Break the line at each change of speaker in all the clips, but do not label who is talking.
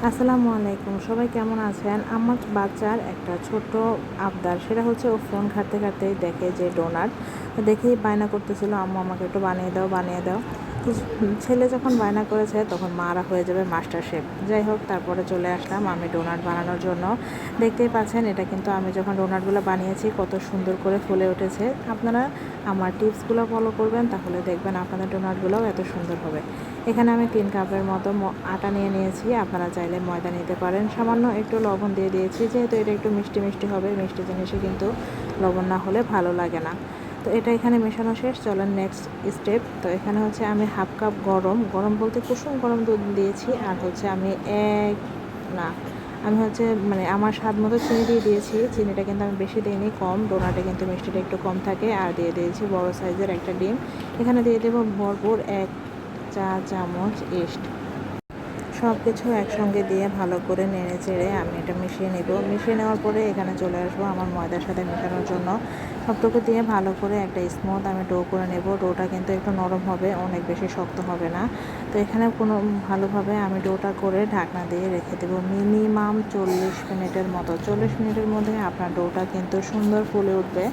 আসসালামু আলাইকুম, সবাই কেমন আছেন? আমার বাচ্চার একটা ছোট্ট আবদার, সেটা হচ্ছে ও ফোন ঘাঁটতে ঘাঁটতেই দেখে যে ডোনাট, তো দেখেই বায়না করতেছিল, আম্মু আমাকে একটু বানিয়ে দাও বানিয়ে দাও। তো ছেলে যখন বায়না করেছে তখন মারা হয়ে যাবে মাস্টার শেফ। যাই হোক, তারপরে চলে আসলাম আমি ডোনাট বানানোর জন্য। দেখতেই পাচ্ছেন, এটা কিন্তু আমি যখন ডোনাটগুলো বানিয়েছি কত সুন্দর করে ফুলে উঠেছে। আপনারা আমার টিপসগুলো ফলো করবেন, তাহলে দেখবেন আপনাদের ডোনাটগুলোও এত সুন্দর হবে। এখানে আমি 3 কাপের মতো আটা নিয়ে নিয়েছি। আপনারা চাইলে ময়দা নিতে পারেন। সামান্য একটু লবণ দিয়ে দিয়েছি, যেহেতু এটা একটু মিষ্টি মিষ্টি হবে। মিষ্টি জিনিসে কিন্তু লবণ না হলে ভালো লাগে না। তো এটা এখানে মেশানো শেষ। চলেন নেক্সট স্টেপ। তো এখানে হচ্ছে আমি হাফ কাপ গরম গরম বলতে কুসুম গরম দুধ দিয়েছি। আর হচ্ছে আমি এক না আমি হচ্ছে মানে আমার স্বাদ মতো চিনি দিয়ে দিয়েছি। চিনিটা কিন্তু আমি বেশি দিইনি, কম। ডোনাটে কিন্তু মিষ্টিটা একটু কম থাকে। আর দিয়ে দিয়েছি বড় সাইজের একটা ডিম। এখানে দিয়ে দেবো ভরপুর 1 চা চামচ ইস্ট। সব কিছু একসঙ্গে দিয়ে ভালো করে নেড়ে চেড়ে আমি এটা মিশিয়ে নেব। মিশিয়ে নেওয়ার পরে এখানে চলে আসবো আমার ময়দার সাথে মেশানোর জন্য। সবটুকু দিয়ে ভালো করে একটা স্মুথ আমি ডো করে নেব। ডোটা কিন্তু একটু নরম হবে, অনেক বেশি শক্ত হবে না। তো এখানে ভালোভাবে আমি ডোটা করে ঢাকনা দিয়ে রেখে দেবো মিনিমাম 40 মিনিটের মতো। 40 মিনিটের মধ্যে আপনার ডোটা কিন্তু সুন্দর ফুলে উঠবে।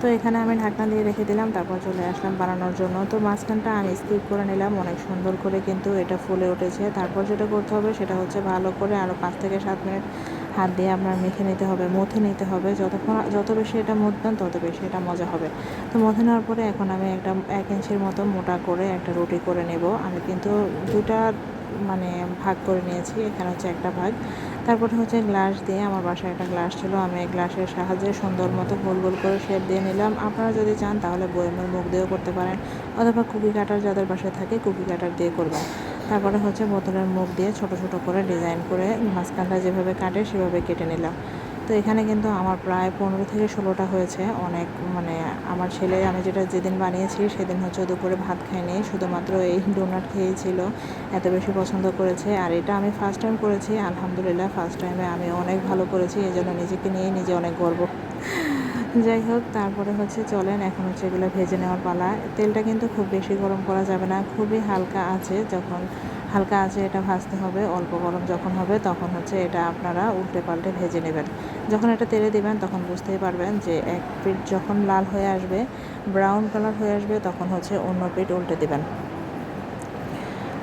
তো এখানে আমি ঢাকনা দিয়ে রেখে দিলাম, তারপর চলে আসলাম বানানোর জন্য। তো মাঝখানটা আমি স্কিপ করে নিলাম, অনেক সুন্দর করে কিন্তু এটা ফুলে উঠেছে। তারপর যেটা করতে হবে সেটা হচ্ছে ভালো করে আরও 5 থেকে 7 মিনিট হাত দিয়ে আপনার মেখে নিতে হবে, মথে নিতে হবে। যত বেশি এটা মথবেন তত বেশি এটা মজা হবে। তো মথে নেওয়ার পরে এখন আমি একটা 1 ইঞ্চির মতো মোটা করে একটা রুটি করে নেব। আমি কিন্তু দুটা মানে ভাগ করে নিয়েছি, এখানে হচ্ছে একটা ভাগ। তারপরে হচ্ছে গ্লাস দিয়ে, আমার বাসায় একটা গ্লাস ছিল, আমি এই গ্লাসের সাহায্যে সুন্দর মতো গোল গোল করে শেপ দিয়ে নিলাম। আপনারা যদি চান তাহলে বয়মের মুখ দিয়েও করতে পারেন, অথবা কুকি কাটার যাদের বাসায় থাকে কুকি কাটার দিয়ে করবেন। তারপরে হচ্ছে বোতলের মুখ দিয়ে ছোট ছোট করে ডিজাইন করে মাঝখানটা যেভাবে কাটে সেভাবে কেটে নিলাম। তো এখানে কিন্তু আমার প্রায় 15 থেকে 16টা হয়েছে। অনেক মানে আমার ছেলে, আমি যেদিন বানিয়েছি সেদিন হচ্ছে দুপুরে ভাত খায়নি, শুধুমাত্র এই ডোনাট খেয়েছিল। এত বেশি পছন্দ করেছে। আর এটা আমি ফার্স্ট টাইম করেছি, আলহামদুলিল্লাহ ফার্স্ট টাইমে আমি অনেক ভালো করেছি, এই জন্য নিজেকে নিয়ে নিজে অনেক গর্ব। যাই হোক, তারপরে হচ্ছে চলেন এখন হচ্ছে এগুলো ভেজে নেওয়ার পালা। তেলটা কিন্তু খুব বেশি গরম করা যাবে না, খুবই হালকা আছে। যখন হালকা আছে এটা ভাজতে হবে। অল্প গরম যখন হবে তখন হচ্ছে এটা আপনারা উল্টে পাল্টে ভেজে নেবেন। যখন এটা তেলে দেবেন তখন বুঝতেই পারবেন যে এক পিঠ যখন লাল হয়ে আসবে, ব্রাউন কালার হয়ে আসবে, তখন হচ্ছে অন্য পিঠ উল্টে দেবেন।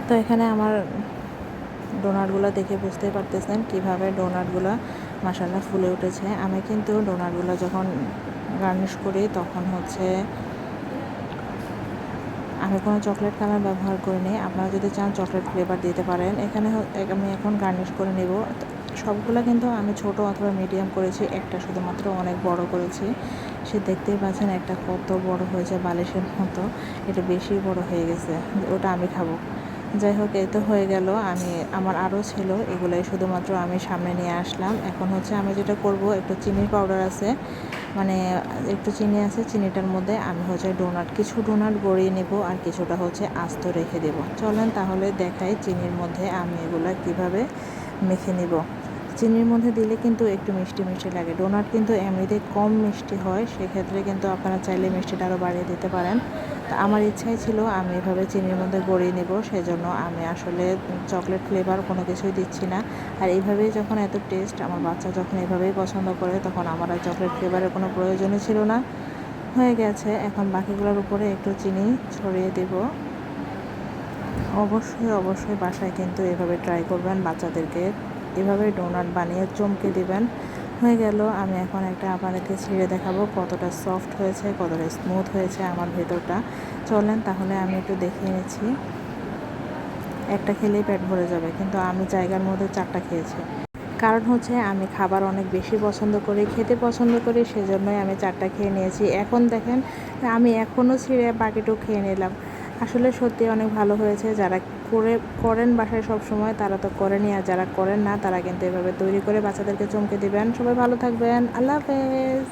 তো এখানে আমার ডোনাটগুলো দেখে বুঝতেই পারতেছেন কীভাবে ডোনাটগুলো মাশাআল্লাহ ফুলে উঠেছে। আমি কিন্তু ডোনাটগুলো যখন গার্নিশ করি তখন হচ্ছে আমি কোনো চকলেট কালার ব্যবহার করিনি। আপনারা যদি চান চকলেট ফ্লেভার দিতে পারেন। এখানে আমি এখন গার্নিশ করে নেব। সবগুলো কিন্তু আমি ছোট অথবা মিডিয়াম করেছি, একটা শুধুমাত্র অনেক বড় করেছি। সে দেখতেই পাচ্ছেন একটা কত বড় হয়েছে, বালিশের মতো। এটা বেশি বড় হয়ে গেছে, ওটা আমি খাবো। যাই হোক, এই তো হয়ে গেল। আমার আরও ছিল, এগুলোই শুধুমাত্র আমি সামনে নিয়ে আসলাম। এখন হচ্ছে আমি যেটা করব, একটু চিনির পাউডার আছে, মানে একটু চিনি আছে, চিনিটার মধ্যে আমি হচ্ছে কিছু ডোনাট গড়িয়ে নেব আর কিছুটা হচ্ছে আস্ত রেখে দেব। চলেন তাহলে দেখাই চিনির মধ্যে আমি এগুলা কিভাবে মেখে নিব। চিনির মধ্যে দিলে কিন্তু একটু মিষ্টি মিষ্টি লাগে। ডোনাট কিন্তু এমনিতে কম মিষ্টি হয়, সেক্ষেত্রে কিন্তু আপনারা চাইলে মিষ্টিটা আরও বাড়িয়ে দিতে পারেন। তো আমার ইচ্ছাই ছিল আমি এভাবে চিনির মধ্যে গড়িয়ে নেব, সেজন্য আমি আসলে চকলেট ফ্লেভার কোনো কিছুই দিচ্ছি না। আর এইভাবেই যখন এত টেস্ট, আমার বাচ্চা যখন এভাবেই পছন্দ করে, তখন আমার আর চকলেট ফ্লেভারের কোনো প্রয়োজনই ছিল না। হয়ে গেছে, এখন বাকিগুলোর উপরে একটু চিনি ছড়িয়ে দেব। অবশ্যই অবশ্যই বাসায় কিন্তু এভাবে ট্রাই করবেন, বাচ্চাদেরকে এভাবে ডোনাট বানিয়ে চমকে দিবেন। হয়ে গেল। আমি এখন একটা আপনাদেরকে ছিঁড়ে দেখাবো কতটা সফট হয়েছে, কতটা স্মুথ হয়েছে আমার ভেতরটা। চলেন তাহলে আমি একটু দেখিয়ে নিচ্ছি। একটা খেলেই পেট ভরে যাবে, কিন্তু আমি জায়গার মধ্যে 4টা খেয়েছি। কারণ হচ্ছে আমি খাবার অনেক বেশি পছন্দ করি, খেতে পছন্দ করি, সেজন্যই আমি 4টা খেয়ে নিয়েছি। এখন দেখেন, আমি এখনও ছিঁড়ে বাকিটুকু খেয়ে নিলাম। আসলে সত্যি অনেক ভালো হয়েছে। যারা করেন বাসায় সব সময়, তারা তো করেনই, আর যারা করেন না তারা কিন্তু এভাবে তৈরি করে বাচ্চাদেরকে চমকে দিবেন। সবাই ভালো থাকবেন, আল্লাহ হাফেজ।